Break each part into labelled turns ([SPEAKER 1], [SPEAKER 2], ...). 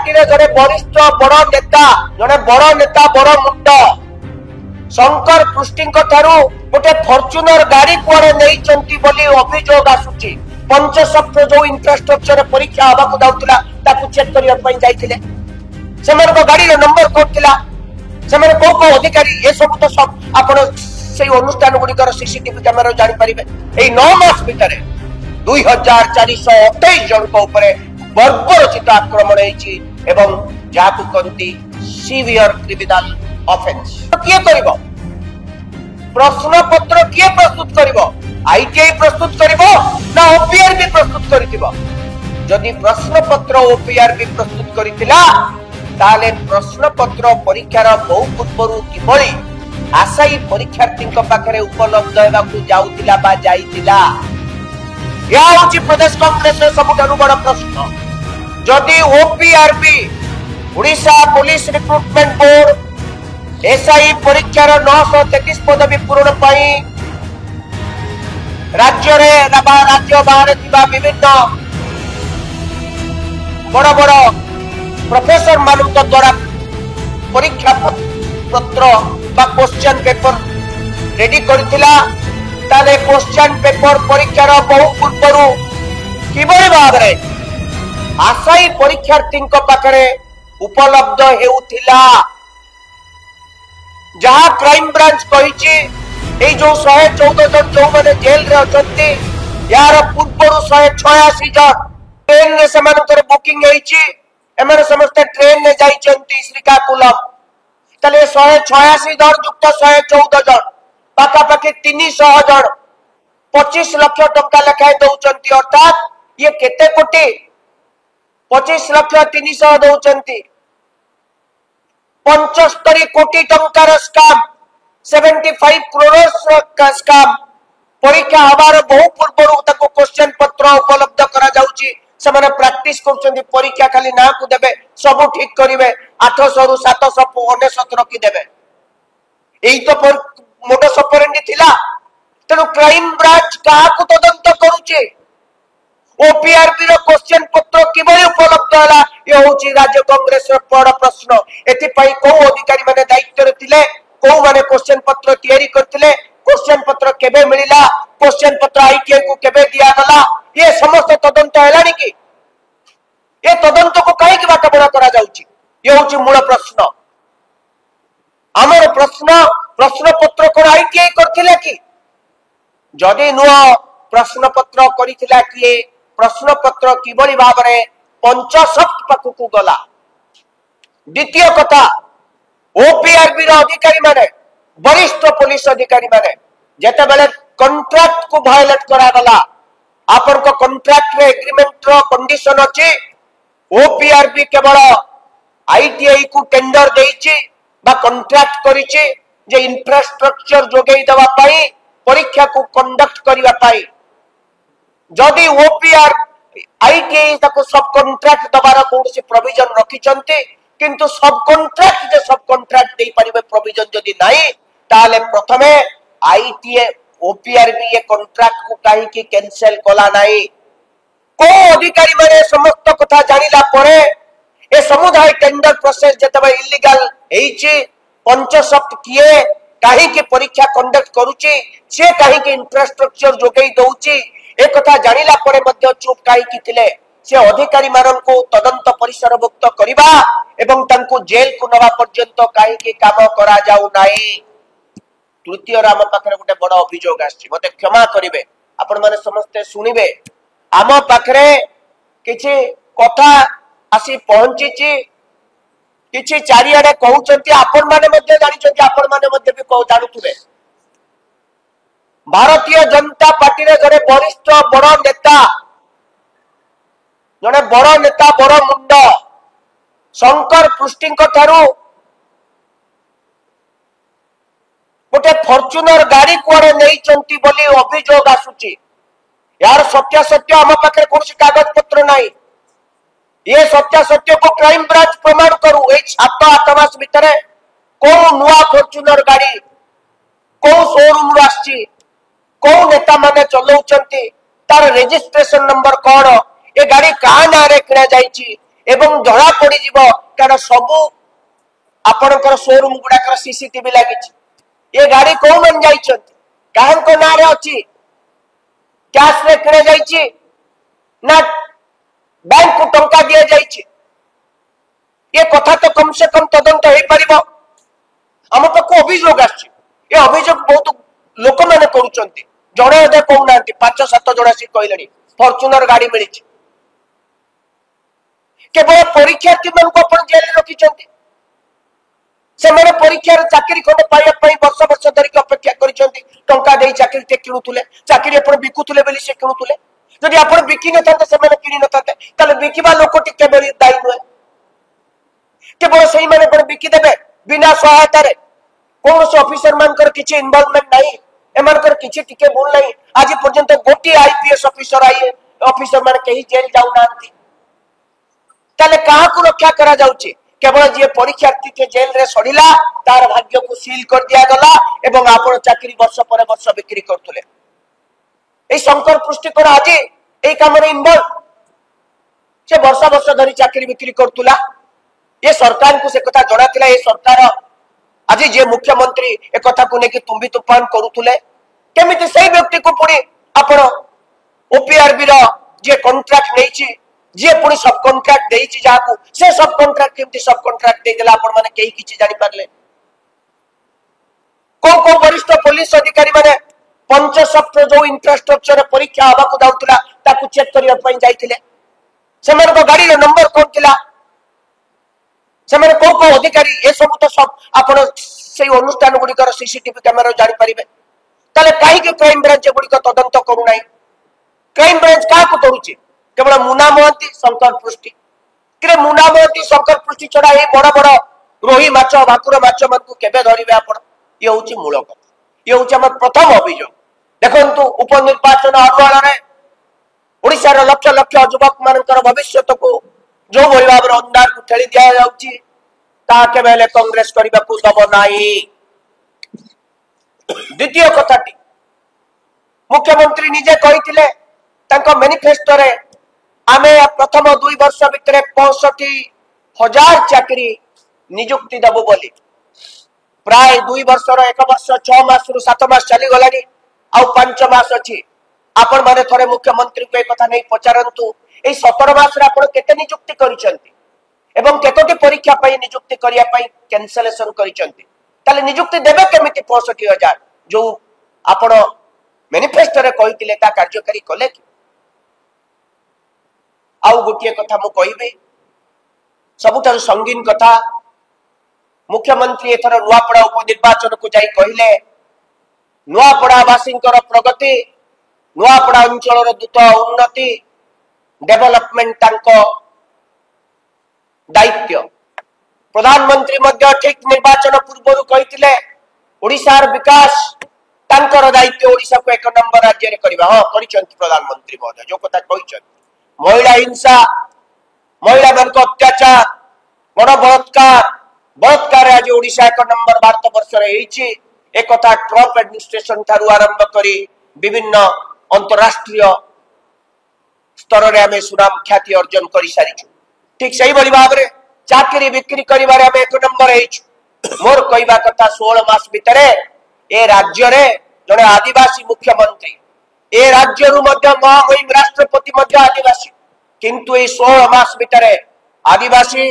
[SPEAKER 1] Party रे जने वरिष्ठ बड़ नेता जने बड़ नेता बड़ मुंड शंकर पृष्टि गोटे फॉर्च्यूनर गाड़ी कुआड़े नहीं बोली अभियोग आसुची। पंचसप्त जो इंफ्रास्ट्रक्चर परीक्षा हवाक जाउतिला ताकू चेक करिया पई जाइथिले सेमन को गाड़ी रो नंबर कोड थिला सेमन को अधिकारी ए सब तो सब आपण से अनुष्ठान गुडी कर सीसीटीवी कैमरा जानि परिबे। एई 9 मास भितरे 2428 जन को ऊपर बर्बरचित आक्रमण हेछि एवं जाकू कंती सीवियर क्रिमिनल ऑफेंस। किए करिवो प्रश्न पत्र किए प्रस्तुत करिवो आईटीआई प्रस्तुत करिवो ना ओपीआरबी प्रस्तुत करितिबो। जदि प्रश्न पत्र ओपीआरबी प्रस्तुत करितिला ताले प्रश्न पत्र परीक्षार बहु पूर्वरु किभଳି आशायी परीक्षार्थी पाखरे उपलब्ध हेबाकू जाउतिला बा जाइतिला या होची प्रदेश कांग्रेस सबुठारु बड़ प्रश्न। जदि OPRB Odisha police recruitment board SI परीक्षार 933 पदवी पूरण पाई राज्य बाहर थिबा विभिन्न बड़ बड़ प्रोफेसर मानक द्वारा परीक्षा पत्र बा क्वेश्चन पेपर रेडी करथिला ताले क्वेश्चन पेपर परीक्षार बहु पूर्वरु किबळी भाबरे आशायी परीक्षार्थी पाखरे उपलब्ध हेउथिला। जहां क्राइम ब्रांच कहिछि ए जो 114 जन जो माने जेल रे अछंती यार पूर्वरु 186 जन ट्रेन ने समानकर बुकिंग हेछि एमन समस्त ट्रेन ने जाइछंती श्रीकाकुलम तले 186 जन युक्त 114 जन पाका पाके 300 जन 25 लाख टंका लेखाय दउचंती अर्थात ये केते कोटी 25 लाख 300 दउचंती 75 कोटी टंकार स्काम 75 करोड़ का स्काम परीक्षा हबार बहु पूर्वरु ताको क्वेश्चन पत्र उपलब्ध करा जाउची सेमाने प्रैक्टिस करछंती परीक्षा खाली ना को देबे सब ठीक करिवे 800 रु 799 रखी देबे एई तो मोटो सपरेंडी थिला तेनु क्राइम ब्रांच काहा को तदंत करूची ओपीआरबी रो क्वेश्चन पत्र किबळी उपलब्ध होला ये होची राज्य कांग्रेस रो बड़ प्रश्न। एथि पई को अधिकारी माने दायित्व रे थिले को माने क्वेश्चन पत्र तयारी करथिले क्वेश्चन पत्र केबे मिलिला क्वेश्चन पत्र आईटीआई को केबे दिया गला ये समस्त तदंत हेलानी कि ये तदंत को काहे कि बाटा बड़ा करा जाउची ये होची मूल प्रश्न। हमर प्रश्न पत्र को आईटीआई करथिले कि जदि नुआ प्रश्न पत्र करिथिला कि प्रश्न पत्र किबळी भाबरे पंचसप्त पाखकू गला। द्वितीय कथा ओपीआरबी रो अधिकारी माने वरिष्ठ पुलिस अधिकारी माने जेते बेले कॉन्ट्रैक्ट को वायलेट करा गला आपन को कॉन्ट्रैक्ट रे एग्रीमेंट रो कंडीशन अछि ओपीआरबी केवल आईटीआई को टेंडर देइछि बा कॉन्ट्रैक्ट करिछि जे इंफ्रास्ट्रक्चर जोगेई देवा पाई परीक्षा को कंडक्ट करिवा पाई जदि ओपीआर आईटीआई ताको सब कॉन्ट्रैक्ट दबार कोनसी प्रोविजन रखिचंती किंतु सब कॉन्ट्रैक्ट जे सब कॉन्ट्रैक्ट देई परिबे प्रोविजन जदि नाही ताले प्रथमे आईटीआई ओपीआरबी ये कॉन्ट्रैक्ट को काहे कि कैंसिल कला नाही को अधिकारी माने समस्त कथा जानिला परे ए समुदाय टेंडर प्रोसेस जतबे इलीगल हेछि पंचसप्त किए काहे कि परीक्षा कंडक्ट करूची से काहे कि इंफ्रास्ट्रक्चर जोगेई दउची ए कथा जानिला परे मध्य चुप काहे कि थिले से अधिकारी मानन को तदंत परिसरभुक्त करिबा एवं तांको जेल को नवा पर्यंत काहे कि काम करा जाउ नाही। तृतीय राम पाखरे गोटे बड़ अभियोग आछि मते क्षमा करिवे आपण माने समस्त सुनिबे आम पाखरे किछि कथा आसी पहुंचीची किछि चारियाडे कहउचंती आपण माने मध्ये जानिचंती आपण माने मध्ये भी कहउ जानुथुबे भारतीय जनता पार्टी रे जने वरिष्ठ बड़ नेता जने बड़ नेता बड़ मुंड शंकर पृष्टि गोटे फॉर्च्यूनर गाड़ी कुआड़े नहीं बोली अभियोग आसुची यार सत्यासत्य आम पाखे कौन कागज पत्र नहीं ये सत्यासत्य को क्राइम ब्रांच प्रमाण करू 7-8 मास भितर को नुआ फॉर्च्यूनर गाड़ी को शोरूम आसी को नेता माने चलाउचंती तार रजिस्ट्रेशन नंबर कौन ए गाड़ी कहा ना रे किना जाइची एवं धरा पड़ जीव कारण सबू आपणकर शोरूम गुड़ाक सीसीटीवी लगी ये गाड़ी कौ मन जाको ना अच्छी कैश रे किणे जाइए ना बैंक को टंका दि जाइए ये कथा तो कम से कम तदंत हो पार आम पाक अभियोग अभियोग बहुत लोक मैंने करुँच जड़े अधे कहना 5-7 जन आसिक कहले फॉर्च्यूनर गाड़ी मिली केवल परीक्षार्थी मान जेल रखिंट से परीक्षार चाकरी खंडे पाइबापी वर्ष वर्ष धरिक अपेक्षा कर चाकरी किणुले चाकरी आप बिकुले से किणुले जदि आप बिकी न था कि न था बिकवा लोक दायी नुहे केवल से बिकिदेवे बिना सहायतार कौन से ऑफिसर मानकर किसी इनवॉल्वमेंट नहीं एमानकर किसी टिके भूल नहीं आज पर्यंत गोटे आईपीएस ऑफिसर ऑफिसर मान कहीं जेल जाऊना ताले कहा को रक्षा करा जाउची केवल जे परीक्षार्थी के जेल रे सड़िला तार भाग्य को सील कर दिया गला एवं आपण चाकरी वर्ष पर वर्ष बिक्री करतुले ए शंकर पुष्टिकर आज ए काम रे इन्वॉल्व से वर्ष वर्ष धरी चाकरी बिक्री करतुला ये सरकार को से कथा जणा थिला ए सरकार आज जे मुख्यमंत्री ए कथा को नेकी तुम्बी तूफान करूथुले केमिति सही व्यक्ति को पुणी आपण ओपीआरबी रो जे कॉन्ट्रैक्ट नेछि जे पुणी सब कॉन्ट्रैक्ट देछि जाकू से सब कॉन्ट्रैक्ट केमिति सब कॉन्ट्रैक्ट दे देला आपण माने केही किछि जानि पारले को वरिष्ठ पुलिस अधिकारी माने पंचसप्त जो इंफ्रास्ट्रक्चर परीक्षा हवा को दाउतला ताकू चेक करिया पई जाइथिले सेमान को गाड़ी रो नंबर कोन थिला सेमाने को अधिकारी ए सब तो सब आपण से अनुष्ठान गुडी कर सीसीटीवी कैमरा जानि परिबे ताले काहे के क्राइम ब्रांच गुडी को तदंत करू नाही क्राइम ब्रांच का को करूची केवल मुना महंती शंकर पृष्टि कि मुना महंती शंकर पृष्टि छड़ा ये बड़ बड़ रोही माछ भाकुर माछ मान को केबे धरिबे आपण ये होची मूल कथा ये होची हम प्रथम अभियोग देखंतु उपनिर्वाचन अरुआल रे ओडिसा रो लक्ष लक्ष युवक मानकर भविष्य को जो भली भाव अंधार को ठेली दिया जाउची ता केबेले कांग्रेस करबा को दब नाही द्वितीय कथाटी मुख्यमंत्री निजे कहिथिले तांको मैनिफेस्टो रे आमे प्रथम 2 वर्ष भितर 65,000 चाकरी नियुक्ति दबो बोली प्राय 2 वर्ष 1 वर्ष 6 मास रु 7 मास चली गलानी आ 5 मास अछि आपण माने थरे मुख्यमंत्री को ए कथा नै पचारंतु ए 17 मास रे आपण केते नियुक्ति करिसंती एवं केतोटी परीक्षा पई नियुक्ति करिया पई कैंसलेशन करिसंती ताले नियुक्ति देबे केमिति 65,000 जो आपण मैनिफेस्टो रे कहितिले ता कार्यकारी कले कि आउ गोटे कथा मु कहबे सबुठार संगीन कथा मुख्यमंत्री एथर नुआपड़ा उपनिर्वाचन को जाई कहिले नुआपड़ावासी प्रगति नुआपड़ा अंचल द्रुत उन्नति डेवलपमेंट तांको दायित्व प्रधानमंत्री मध्य ठीक निर्वाचन पूर्व कहिथिले ओडिसार विकास तांकर दायित्व ओडिसा को 1 नंबर राज्य रे करबा हां करिसंती प्रधानमंत्री महोदय जो कथा कहिसंती महिला हिंसा महिला मान अत्याचार बड़ बलात्कार आज ओडिशा 1 नंबर भारत वर्ष रे एक कथा ट्रम्प एडमिनिस्ट्रेशन थारु आरंभ करी विभिन्न अंतरराष्ट्रीय स्तर रे हमें सुनाम ख्याति अर्जन करि सारिछु ठीक सही बली भाव रे चाकरी बिक्री करिबारे हमें 1 नंबर हेछु मोर कहबा कथा 16 मास भितरे ए राज्य रे जने आदिवासी मुख्यमंत्री ए राज्य रु मध्य महामहिम राष्ट्रपति मध्य आदिवासी किंतु ए 16 मास भितरे आदिवासी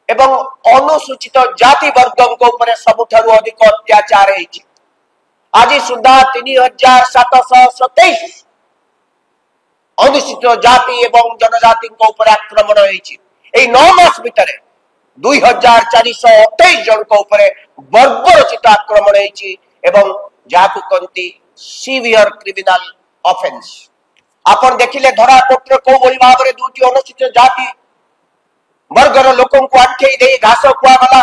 [SPEAKER 1] एवं अनुसूचित जाति वर्गों को ऊपर सबुठारु अधिक अत्याचार हेछि आज सुधा 3727 अनुसूचित जाति एवं जनजाति को ऊपर आक्रमण हेछि ए 9 मास भितरे 2428 जन को ऊपर बर्बरचित आक्रमण हेछि एवं जाकु कंती सीवियर क्रिमिनल ऑफेंस आपण देखिले धरा कोट्र को बोली भाव रे दुटी अनुसूचित जाति वर्गर लोकों को आंठे दे घास खुआ गला